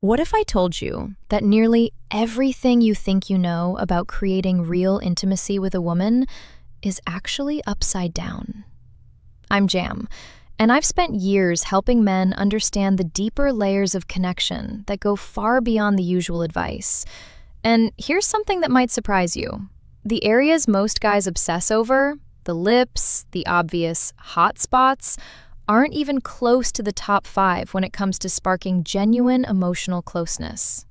What if I told you that nearly everything you think you know about creating real intimacy with a woman is actually upside down? I'm Jam, and I've spent years helping men understand the deeper layers of connection that go far beyond the usual advice. And here's something that might surprise you. The areas most guys obsess over, the lips, the obvious hot spots, aren't even close to the top 5 when it comes to sparking genuine emotional closeness.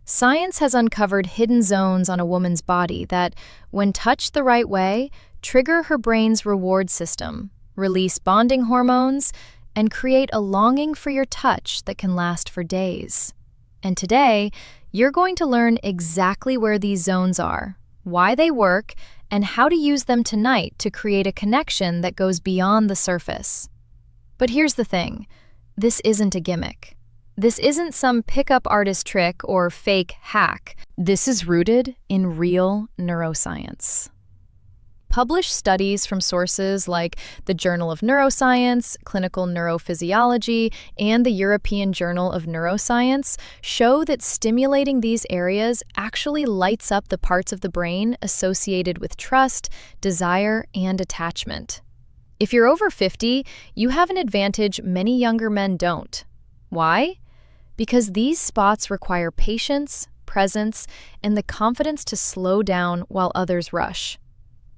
Science has uncovered hidden zones on a woman's body that, when touched the right way, trigger her brain's reward system, release bonding hormones, and create a longing for your touch that can last for days. And today, you're going to learn exactly where these zones are, why they work, and how to use them tonight to create a connection that goes beyond the surface. But here's the thing, this isn't a gimmick. This isn't some pickup artist trick or fake hack. This is rooted in real neuroscience. Published studies from sources like the Journal of Neuroscience, Clinical Neurophysiology, and the European Journal of Neuroscience show that stimulating these areas actually lights up the parts of the brain associated with trust, desire, and attachment. If you're over 50, you have an advantage many younger men don't. Why? Because these spots require patience, presence, and the confidence to slow down while others rush.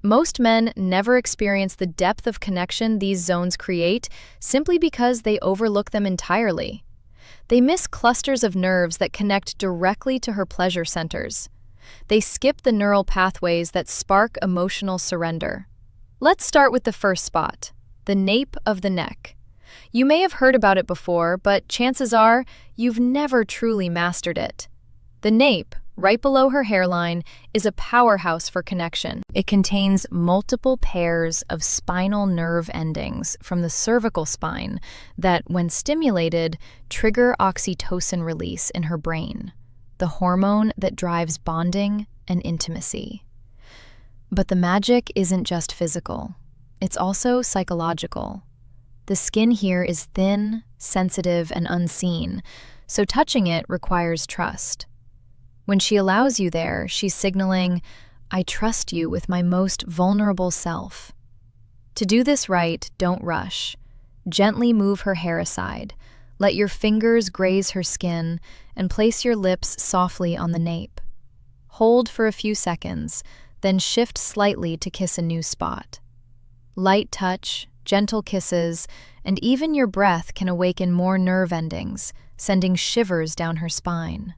Most men never experience the depth of connection these zones create simply because they overlook them entirely. They miss clusters of nerves that connect directly to her pleasure centers. They skip the neural pathways that spark emotional surrender. Let's start with the first spot, the nape of the neck. You may have heard about it before, but chances are you've never truly mastered it. The nape, right below her hairline, is a powerhouse for connection. It contains multiple pairs of spinal nerve endings from the cervical spine that, when stimulated, trigger oxytocin release in her brain, the hormone that drives bonding and intimacy. But the magic isn't just physical. It's also psychological. The skin here is thin, sensitive, and unseen, so touching it requires trust. When she allows you there, she's signaling, "I trust you with my most vulnerable self." To do this right, don't rush. Gently move her hair aside. Let your fingers graze her skin and place your lips softly on the nape. Hold for a few seconds, then shift slightly to kiss a new spot. Light touch, gentle kisses, and even your breath can awaken more nerve endings, sending shivers down her spine.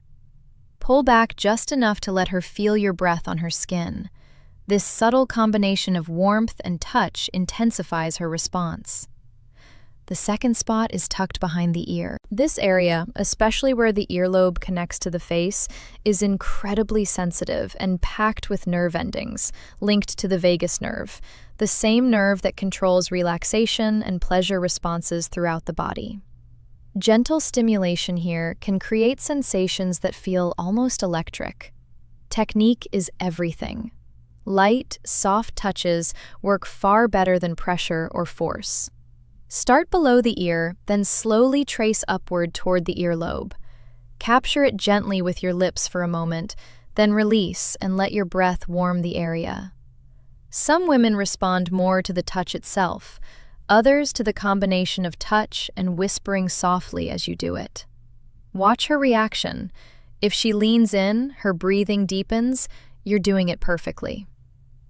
Pull back just enough to let her feel your breath on her skin. This subtle combination of warmth and touch intensifies her response. The second spot is tucked behind the ear. This area, especially where the earlobe connects to the face, is incredibly sensitive and packed with nerve endings, linked to the vagus nerve, the same nerve that controls relaxation and pleasure responses throughout the body. Gentle stimulation here can create sensations that feel almost electric. Technique is everything. Light, soft touches work far better than pressure or force. Start below the ear, then slowly trace upward toward the earlobe. Capture it gently with your lips for a moment, then release and let your breath warm the area. Some women respond more to the touch itself, others to the combination of touch and whispering softly as you do it. Watch her reaction. If she leans in, her breathing deepens, you're doing it perfectly.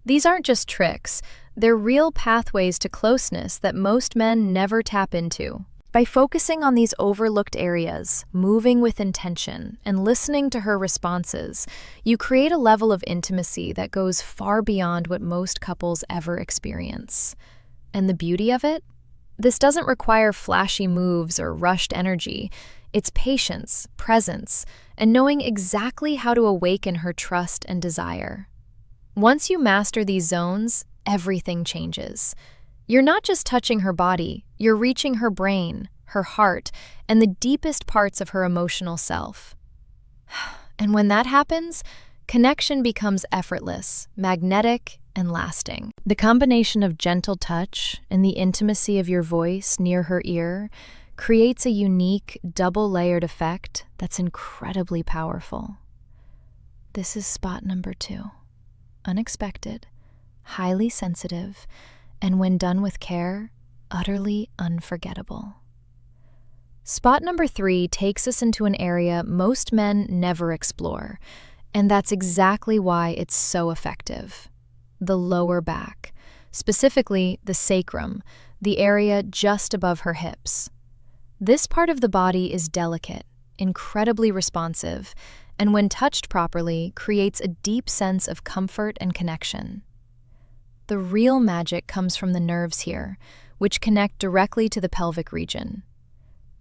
These aren't just tricks, they're real pathways to closeness that most men never tap into. By focusing on these overlooked areas, moving with intention, and listening to her responses, you create a level of intimacy that goes far beyond what most couples ever experience. And the beauty of it? This doesn't require flashy moves or rushed energy. It's patience, presence, and knowing exactly how to awaken her trust and desire. Once you master these zones, everything changes. You're not just touching her body, you're reaching her brain, her heart, and the deepest parts of her emotional self. And when that happens, connection becomes effortless, magnetic, and lasting. The combination of gentle touch and the intimacy of your voice near her ear creates a unique, double-layered effect that's incredibly powerful. This is spot number 2. Unexpected, highly sensitive, and when done with care, utterly unforgettable. Spot number 3 takes us into an area most men never explore, and that's exactly why it's so effective. The lower back, specifically the sacrum, the area just above her hips. This part of the body is delicate, incredibly responsive, and when touched properly, creates a deep sense of comfort and connection. The real magic comes from the nerves here, which connect directly to the pelvic region.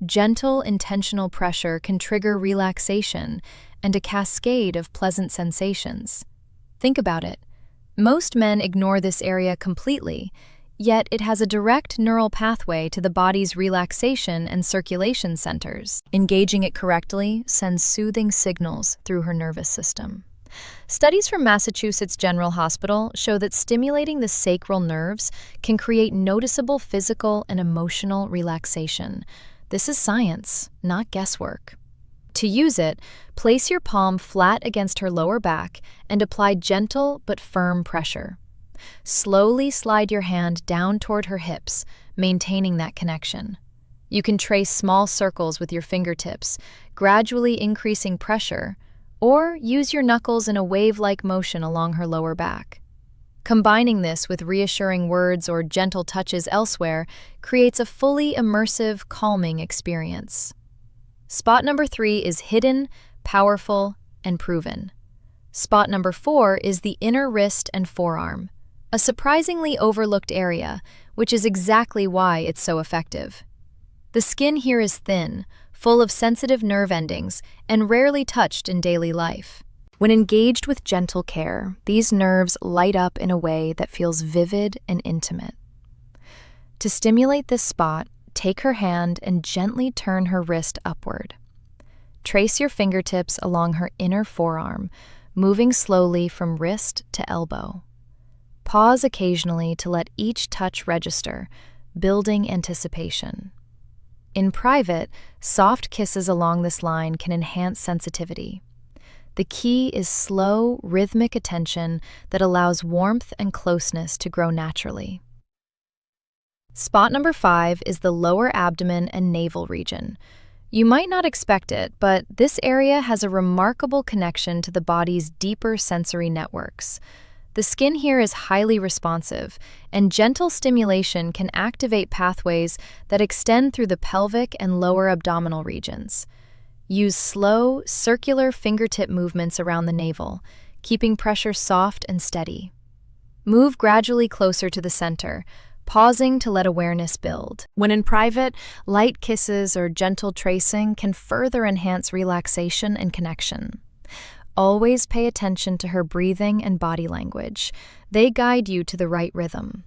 Gentle, intentional pressure can trigger relaxation and a cascade of pleasant sensations. Think about it. Most men ignore this area completely, yet it has a direct neural pathway to the body's relaxation and circulation centers. Engaging it correctly sends soothing signals through her nervous system. Studies from Massachusetts General Hospital show that stimulating the sacral nerves can create noticeable physical and emotional relaxation. This is science, not guesswork. To use it, place your palm flat against her lower back and apply gentle but firm pressure. Slowly slide your hand down toward her hips, maintaining that connection. You can trace small circles with your fingertips, gradually increasing pressure, or use your knuckles in a wave-like motion along her lower back. Combining this with reassuring words or gentle touches elsewhere creates a fully immersive, calming experience. Spot number 3 is hidden, powerful, and proven. Spot number 4 is the inner wrist and forearm, a surprisingly overlooked area, which is exactly why it's so effective. The skin here is thin, full of sensitive nerve endings, and rarely touched in daily life. When engaged with gentle care, these nerves light up in a way that feels vivid and intimate. To stimulate this spot, take her hand and gently turn her wrist upward. Trace your fingertips along her inner forearm, moving slowly from wrist to elbow. Pause occasionally to let each touch register, building anticipation. In private, soft kisses along this line can enhance sensitivity. The key is slow, rhythmic attention that allows warmth and closeness to grow naturally. Spot number 5 is the lower abdomen and navel region. You might not expect it, but this area has a remarkable connection to the body's deeper sensory networks. The skin here is highly responsive, and gentle stimulation can activate pathways that extend through the pelvic and lower abdominal regions. Use slow, circular fingertip movements around the navel, keeping pressure soft and steady. Move gradually closer to the center, pausing to let awareness build. When in private, light kisses or gentle tracing can further enhance relaxation and connection. Always pay attention to her breathing and body language. They guide you to the right rhythm.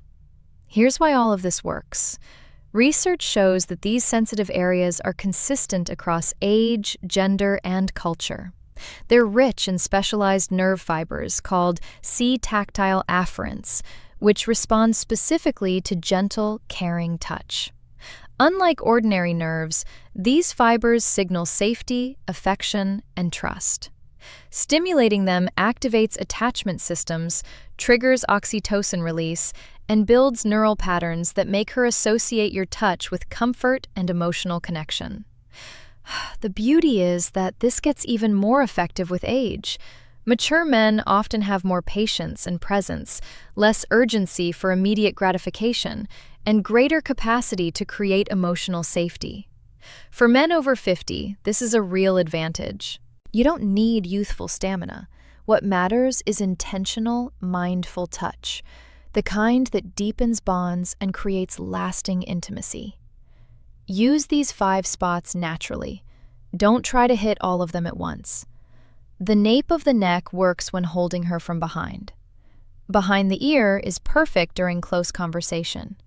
Here's why all of this works. Research shows that these sensitive areas are consistent across age, gender, and culture. They're rich in specialized nerve fibers called C-tactile afferents, which respond specifically to gentle, caring touch. Unlike ordinary nerves, these fibers signal safety, affection, and trust. Stimulating them activates attachment systems, triggers oxytocin release, and builds neural patterns that make her associate your touch with comfort and emotional connection. The beauty is that this gets even more effective with age. Mature men often have more patience and presence, less urgency for immediate gratification, and greater capacity to create emotional safety. For men over 50, this is a real advantage. You don't need youthful stamina. What matters is intentional, mindful touch, the kind that deepens bonds and creates lasting intimacy. Use these 5 spots naturally. Don't try to hit all of them at once. The nape of the neck works when holding her from behind. Behind the ear is perfect during close conversation.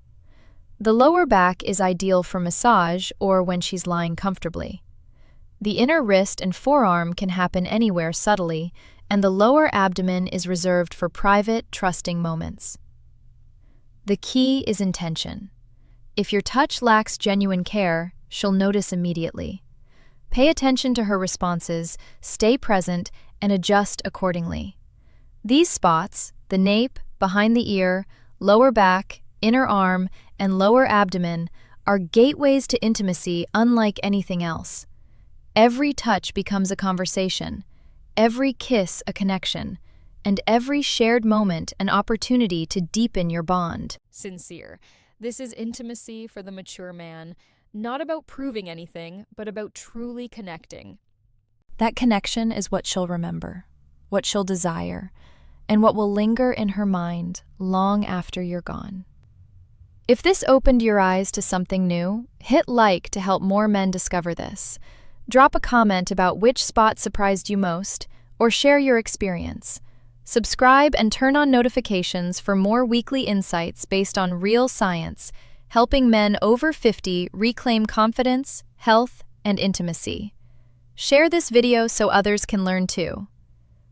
The lower back is ideal for massage or when she's lying comfortably. The inner wrist and forearm can happen anywhere subtly, and the lower abdomen is reserved for private, trusting moments. The key is intention. If your touch lacks genuine care, she'll notice immediately. Pay attention to her responses, stay present, and adjust accordingly. These spots, the nape, behind the ear, lower back, inner arm, and lower abdomen, are gateways to intimacy unlike anything else. Every touch becomes a conversation, every kiss a connection, and every shared moment an opportunity to deepen your bond. Sincere. This is intimacy for the mature man, not about proving anything, but about truly connecting. That connection is what she'll remember, what she'll desire, and what will linger in her mind long after you're gone. If this opened your eyes to something new, hit like to help more men discover this. Drop a comment about which spot surprised you most, or share your experience. Subscribe and turn on notifications for more weekly insights based on real science, helping men over 50 reclaim confidence, health, and intimacy. Share this video so others can learn too.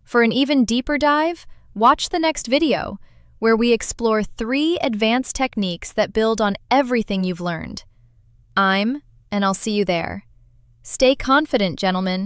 For an even deeper dive, watch the next video, where we explore 3 advanced techniques that build on everything you've learned. And I'll see you there. Stay confident, gentlemen.